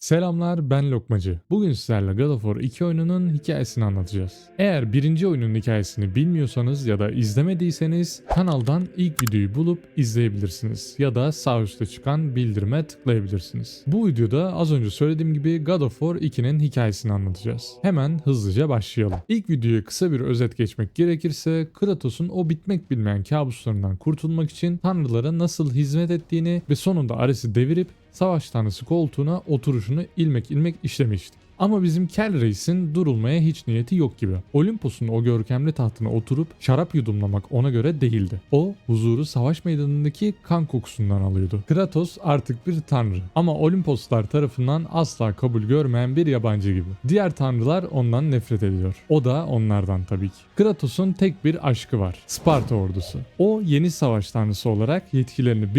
Selamlar, ben Lokmacı. Bugün sizlerle God of War 2 oyununun hikayesini anlatacağız. Eğer birinci oyunun hikayesini bilmiyorsanız ya da izlemediyseniz kanaldan ilk videoyu bulup izleyebilirsiniz ya da sağ üstte çıkan bildirime tıklayabilirsiniz. Bu videoda az önce söylediğim gibi God of War 2'nin hikayesini anlatacağız. Hemen hızlıca başlayalım. İlk videoya kısa bir özet geçmek gerekirse Kratos'un o bitmek bilmeyen kabuslarından kurtulmak için tanrılara nasıl hizmet ettiğini ve sonunda Ares'i devirip savaş tanrısı koltuğuna oturuşunu ilmek ilmek işlemişti. Ama bizim Kel Reis'in durulmaya hiç niyeti yok gibi. Olimpos'un o görkemli tahtına oturup şarap yudumlamak ona göre değildi. O huzuru savaş meydanındaki kan kokusundan alıyordu. Kratos artık bir tanrı ama Olimposlar tarafından asla kabul görmeyen bir yabancı gibi. Diğer tanrılar ondan nefret ediyor. O da onlardan tabii ki. Kratos'un tek bir aşkı var. Sparta ordusu. O yeni savaş tanrısı olarak yetkilerini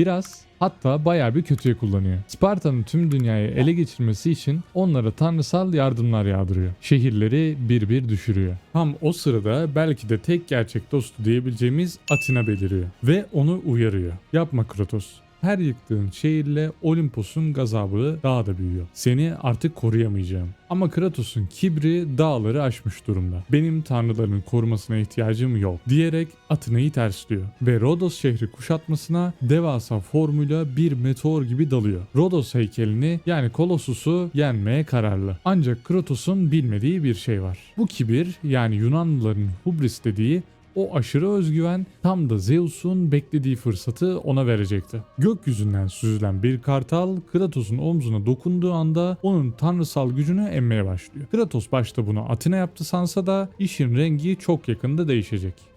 hatta bayağı bir kötüye kullanıyor. Sparta'nın tüm dünyayı ele geçirmesi için onlara tanrısal yardımlar yağdırıyor. Şehirleri bir bir düşürüyor. Tam o sırada belki de tek gerçek dostu diyebileceğimiz Athena beliriyor. Ve onu uyarıyor. Yapma Kratos. Her yıktığın şehirle Olimpos'un gazabı daha da büyüyor. Seni artık koruyamayacağım. Ama Kratos'un kibri dağları aşmış durumda. Benim tanrıların korumasına ihtiyacım yok diyerek Athena'yı tersliyor. Ve Rodos şehri kuşatmasına devasa formuyla bir meteor gibi dalıyor. Rodos heykelini yani Kolossus'u yenmeye kararlı. Ancak Kratos'un bilmediği bir şey var. Bu kibir yani Yunanlıların hubris dediği o aşırı özgüven tam da Zeus'un beklediği fırsatı ona verecekti. Gökyüzünden süzülen bir kartal Kratos'un omzuna dokunduğu anda onun tanrısal gücünü emmeye başlıyor. Kratos başta bunu Athena yaptı sansa da işin rengi çok yakında değişecek.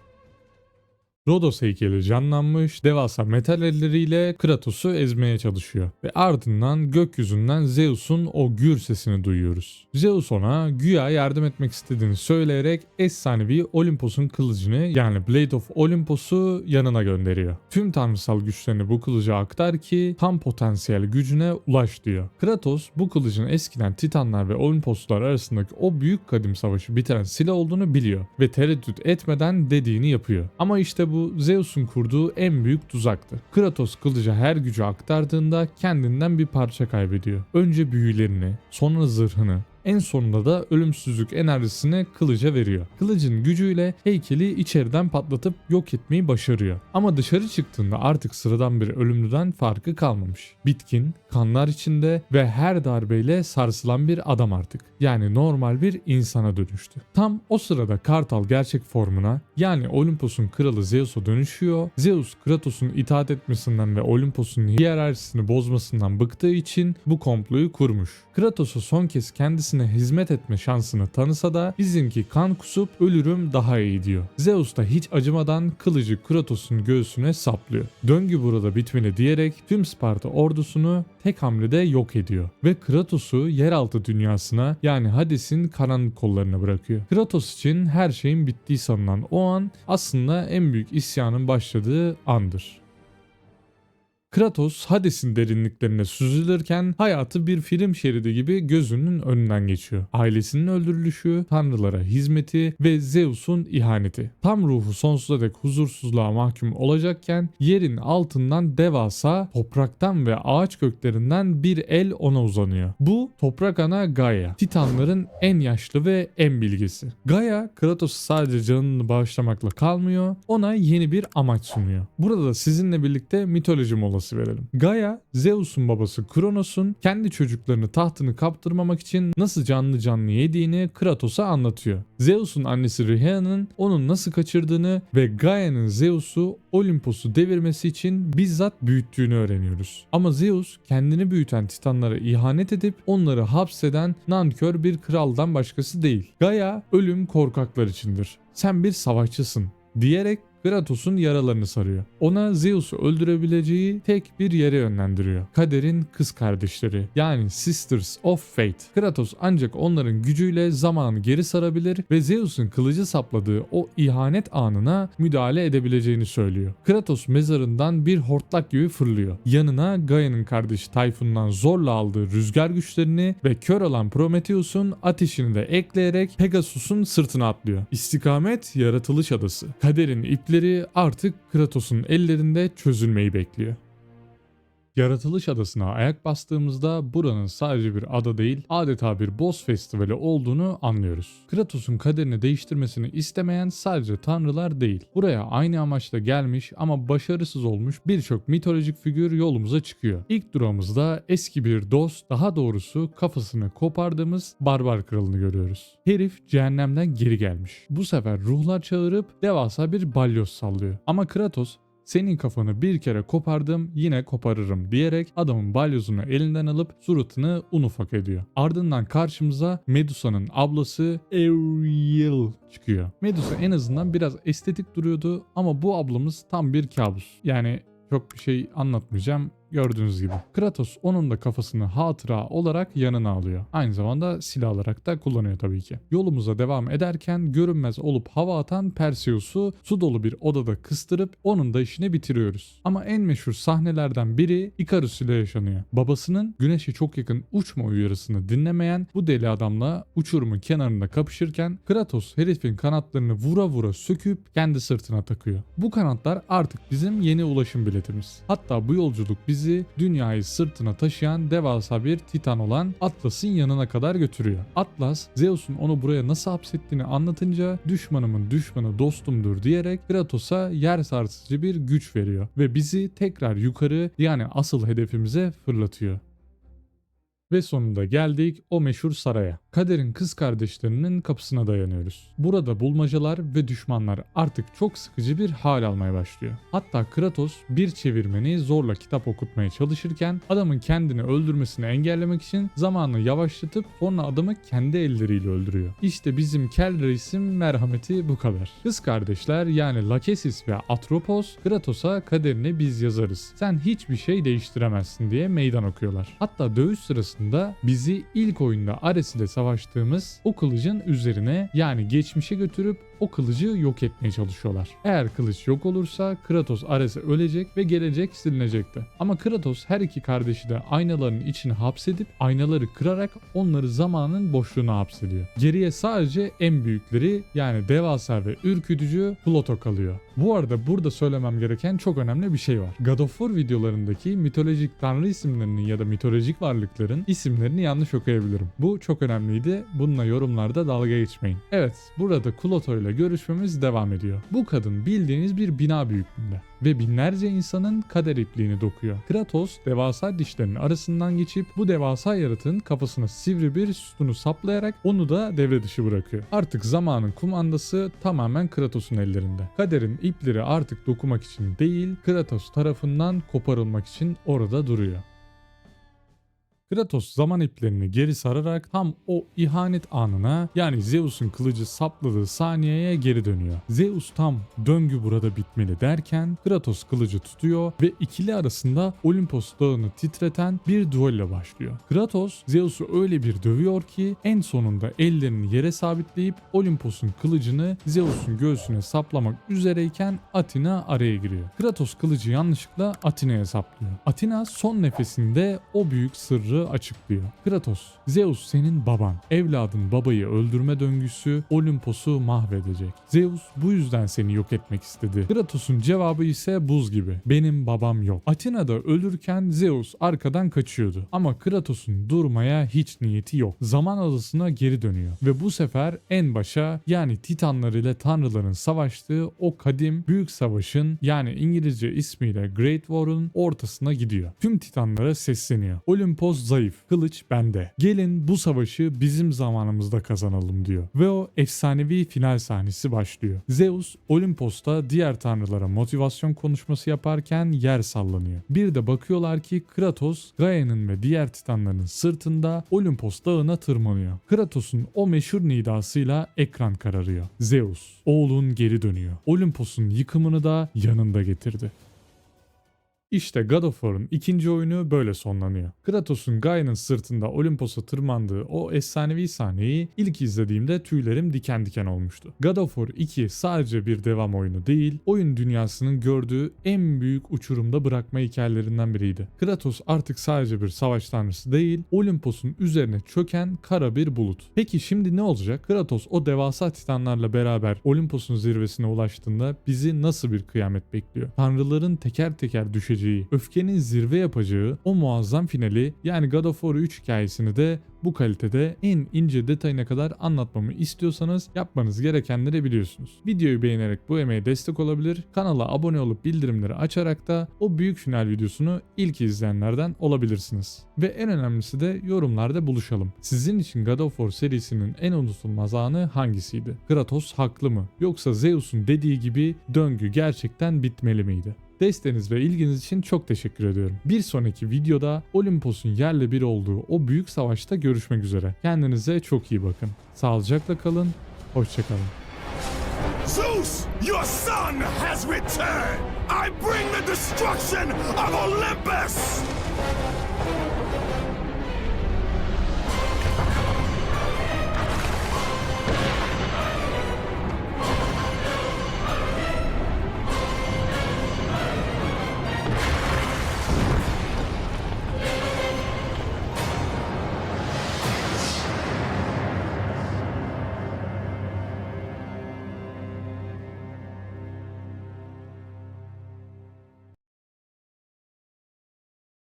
Rodos heykeli canlanmış, devasa metal elleriyle Kratos'u ezmeye çalışıyor ve ardından gökyüzünden Zeus'un o gür sesini duyuyoruz. Zeus ona güya yardım etmek istediğini söyleyerek efsanevi Olimpos'un kılıcını yani Blade of Olympus'u yanına gönderiyor. Tüm tanrısal güçlerini bu kılıca aktar ki tam potansiyel gücüne ulaş diyor. Kratos bu kılıcın eskiden Titanlar ve Olimposlar arasındaki o büyük kadim savaşı bitiren silah olduğunu biliyor ve tereddüt etmeden dediğini yapıyor. Ama işte bu Zeus'un kurduğu en büyük tuzaktı. Kratos kılıca her gücü aktardığında kendinden bir parça kaybediyor. Önce büyülerini, sonra zırhını, en sonunda da ölümsüzlük enerjisini kılıca veriyor. Kılıcın gücüyle heykeli içeriden patlatıp yok etmeyi başarıyor. Ama dışarı çıktığında artık sıradan bir ölümlüden farkı kalmamış. Bitkin, kanlar içinde ve her darbeyle sarsılan bir adam artık. Yani normal bir insana dönüştü. Tam o sırada Kartal gerçek formuna yani Olimpos'un kralı Zeus'a dönüşüyor. Zeus Kratos'un itaat etmesinden ve Olimpos'un hiyerarşisini bozmasından bıktığı için bu komployu kurmuş. Kratos'a son kez kendisine hizmet etme şansını tanısa da bizimki kan kusup ölürüm daha iyi diyor. Zeus da hiç acımadan kılıcı Kratos'un göğsüne saplıyor. Döngü burada bitmeli diyerek tüm Sparta ordusunu tek hamlede yok ediyor. Ve Kratos'u yeraltı dünyasına yani Hades'in karanlık kollarına bırakıyor. Kratos için her şeyin bittiği sanılan o an aslında en büyük isyanın başladığı andır. Kratos Hades'in derinliklerine süzülürken hayatı bir film şeridi gibi gözünün önünden geçiyor. Ailesinin öldürülüşü, tanrılara hizmeti ve Zeus'un ihaneti. Tam ruhu sonsuza dek huzursuzluğa mahkum olacakken yerin altından devasa topraktan ve ağaç köklerinden bir el ona uzanıyor. Bu toprak ana Gaia. Titanların en yaşlı ve en bilgisi. Gaia Kratos'u sadece canını bağışlamakla kalmıyor, ona yeni bir amaç sunuyor. Burada da sizinle birlikte mitoloji molası verelim. Gaia, Zeus'un babası Kronos'un kendi çocuklarını tahtını kaptırmamak için nasıl canlı canlı yediğini Kratos'a anlatıyor. Zeus'un annesi Rhea'nın onu nasıl kaçırdığını ve Gaia'nın Zeus'u Olimpos'u devirmesi için bizzat büyüttüğünü öğreniyoruz. Ama Zeus kendini büyüten Titanlara ihanet edip onları hapseden nankör bir kraldan başkası değil. Gaia ölüm korkaklar içindir. Sen bir savaşçısın diyerek Kratos'un yaralarını sarıyor. Ona Zeus'u öldürebileceği tek bir yere yönlendiriyor. Kader'in kız kardeşleri yani Sisters of Fate. Kratos ancak onların gücüyle zamanı geri sarabilir ve Zeus'un kılıcı sapladığı o ihanet anına müdahale edebileceğini söylüyor. Kratos mezarından bir hortlak gibi fırlıyor. Yanına Gaia'nın kardeşi Tayfun'dan zorla aldığı rüzgar güçlerini ve kör olan Prometheus'un ateşini de ekleyerek Pegasus'un sırtına atlıyor. İstikamet yaratılış adası. Kader'in ipleri artık Kratos'un ellerinde çözülmeyi bekliyor. Yaratılış Adası'na ayak bastığımızda buranın sadece bir ada değil, adeta bir boss festivali olduğunu anlıyoruz. Kratos'un kaderini değiştirmesini istemeyen sadece tanrılar değil. Buraya aynı amaçla gelmiş ama başarısız olmuş birçok mitolojik figür yolumuza çıkıyor. İlk durağımızda eski bir dost, daha doğrusu kafasını kopardığımız barbar kralını görüyoruz. Herif cehennemden geri gelmiş. Bu sefer ruhlar çağırıp devasa bir balyoz sallıyor. Ama Kratos, "Senin kafanı bir kere kopardım, yine koparırım" diyerek adamın balyozunu elinden alıp suratını un ufak ediyor. Ardından karşımıza Medusa'nın ablası Ariel çıkıyor. Medusa en azından biraz estetik duruyordu ama bu ablamız tam bir kabus. Yani çok bir şey anlatmayacağım. Gördüğünüz gibi. Kratos onun da kafasını hatıra olarak yanına alıyor. Aynı zamanda silah olarak da kullanıyor tabii ki. Yolumuza devam ederken görünmez olup hava atan Perseus'u su dolu bir odada kıstırıp onun da işini bitiriyoruz. Ama en meşhur sahnelerden biri Ikarus ile yaşanıyor. Babasının güneşe çok yakın uçma uyarısını dinlemeyen bu deli adamla uçurumun kenarında kapışırken Kratos herifin kanatlarını vura vura söküp kendi sırtına takıyor. Bu kanatlar artık bizim yeni ulaşım biletimiz. Hatta bu yolculuk bizi dünyayı sırtına taşıyan devasa bir titan olan Atlas'ın yanına kadar götürüyor. Atlas, Zeus'un onu buraya nasıl hapsettiğini anlatınca düşmanımın düşmanı dostumdur diyerek Kratos'a yer sarsıcı bir güç veriyor ve bizi tekrar yukarı, yani asıl hedefimize fırlatıyor. Ve sonunda geldik o meşhur saraya. Kader'in kız kardeşlerinin kapısına dayanıyoruz. Burada bulmacalar ve düşmanlar artık çok sıkıcı bir hal almaya başlıyor. Hatta Kratos bir çevirmeni zorla kitap okutmaya çalışırken adamın kendini öldürmesini engellemek için zamanı yavaşlatıp sonra adamı kendi elleriyle öldürüyor. İşte bizim Kel Reis'in merhameti bu kadar. Kız kardeşler yani Lachesis ve Atropos Kratos'a kaderini biz yazarız, sen hiçbir şey değiştiremezsin diye meydan okuyorlar. Hatta dövüş sırasında bizi ilk oyunda Ares ile savaştığımız o kılıcın üzerine, yani geçmişe götürüp o kılıcı yok etmeye çalışıyorlar. Eğer kılıç yok olursa Kratos Ares'e ölecek ve gelecek silinecekti. Ama Kratos her iki kardeşi de aynaların içine hapsedip aynaları kırarak onları zamanın boşluğuna hapsediyor. Geriye sadece en büyükleri, yani devasa ve ürkütücü Pluto kalıyor. Bu arada burada söylemem gereken çok önemli bir şey var. God of War videolarındaki mitolojik tanrı isimlerini ya da mitolojik varlıkların isimlerini yanlış okuyabilirim. Bu çok önemliydi. Bununla yorumlarda dalga geçmeyin. Evet, burada Pluto ile görüşmemiz devam ediyor. Bu kadın bildiğiniz bir bina büyüklüğünde ve binlerce insanın kader ipliğini dokuyor. Kratos devasa dişlerinin arasından geçip bu devasa yaratığın kafasına sivri bir sütunu saplayarak onu da devre dışı bırakıyor. Artık zamanın kumandası tamamen Kratos'un ellerinde. Kaderin ipleri artık dokumak için değil, Kratos tarafından koparılmak için orada duruyor. Kratos zaman iplerini geri sararak tam o ihanet anına, yani Zeus'un kılıcı sapladığı saniyeye geri dönüyor. Zeus tam "döngü burada bitmeli" derken Kratos kılıcı tutuyor ve ikili arasında Olimpos dağını titreten bir duello başlıyor. Kratos Zeus'u öyle bir dövüyor ki en sonunda ellerini yere sabitleyip Olimpos'un kılıcını Zeus'un göğsüne saplamak üzereyken Athena araya giriyor. Kratos kılıcı yanlışlıkla Athena'ya saplıyor. Athena son nefesinde o büyük sırrı açıklıyor. Kratos, Zeus senin baban. Evladın babayı öldürme döngüsü Olimpos'u mahvedecek. Zeus bu yüzden seni yok etmek istedi. Kratos'un cevabı ise buz gibi. Benim babam yok. Athena da ölürken Zeus arkadan kaçıyordu. Ama Kratos'un durmaya hiç niyeti yok. Zaman adasına geri dönüyor. Ve bu sefer en başa, yani Titanlar ile Tanrıların savaştığı o kadim büyük savaşın, yani İngilizce ismiyle Great War'un ortasına gidiyor. Tüm Titanlara sesleniyor. Olimpos zayıf, kılıç bende. Gelin bu savaşı bizim zamanımızda kazanalım diyor. Ve o efsanevi final sahnesi başlıyor. Zeus Olimpos'ta diğer tanrılara motivasyon konuşması yaparken yer sallanıyor. Bir de bakıyorlar ki Kratos, Gaia'nın ve diğer titanların sırtında Olimpos dağına tırmanıyor. Kratos'un o meşhur nidasıyla ekran kararıyor. Zeus, oğlun geri dönüyor. Olimpos'un yıkımını da yanında getirdi. İşte God of War'un ikinci oyunu böyle sonlanıyor. Kratos'un Gaia'nın sırtında Olimpos'a tırmandığı o efsanevi sahneyi ilk izlediğimde tüylerim diken diken olmuştu. God of War 2 sadece bir devam oyunu değil, oyun dünyasının gördüğü en büyük uçurumda bırakma hikayelerinden biriydi. Kratos artık sadece bir savaş tanrısı değil, Olimpos'un üzerine çöken kara bir bulut. Peki şimdi ne olacak? Kratos o devasa titanlarla beraber Olimpos'un zirvesine ulaştığında bizi nasıl bir kıyamet bekliyor? Tanrıların teker teker düşeceği vereceği, öfkenin zirve yapacağı o muazzam finali yani God of War 3 hikayesini de bu kalitede en ince detayına kadar anlatmamı istiyorsanız yapmanız gerekenleri biliyorsunuz. Videoyu beğenerek bu emeğe destek olabilir, kanala abone olup bildirimleri açarak da o büyük final videosunu ilk izleyenlerden olabilirsiniz. Ve en önemlisi de yorumlarda buluşalım. Sizin için God of War serisinin en unutulmaz anı hangisiydi? Kratos haklı mı? Yoksa Zeus'un dediği gibi döngü gerçekten bitmeli miydi? Desteğiniz ve ilginiz için çok teşekkür ediyorum. Bir sonraki videoda Olimpos'un yerle bir olduğu o büyük savaşta görüşmek üzere. Kendinize çok iyi bakın. Sağlıcakla kalın, hoşçakalın. Zeus, your son has returned! I bring the destruction of Olympus!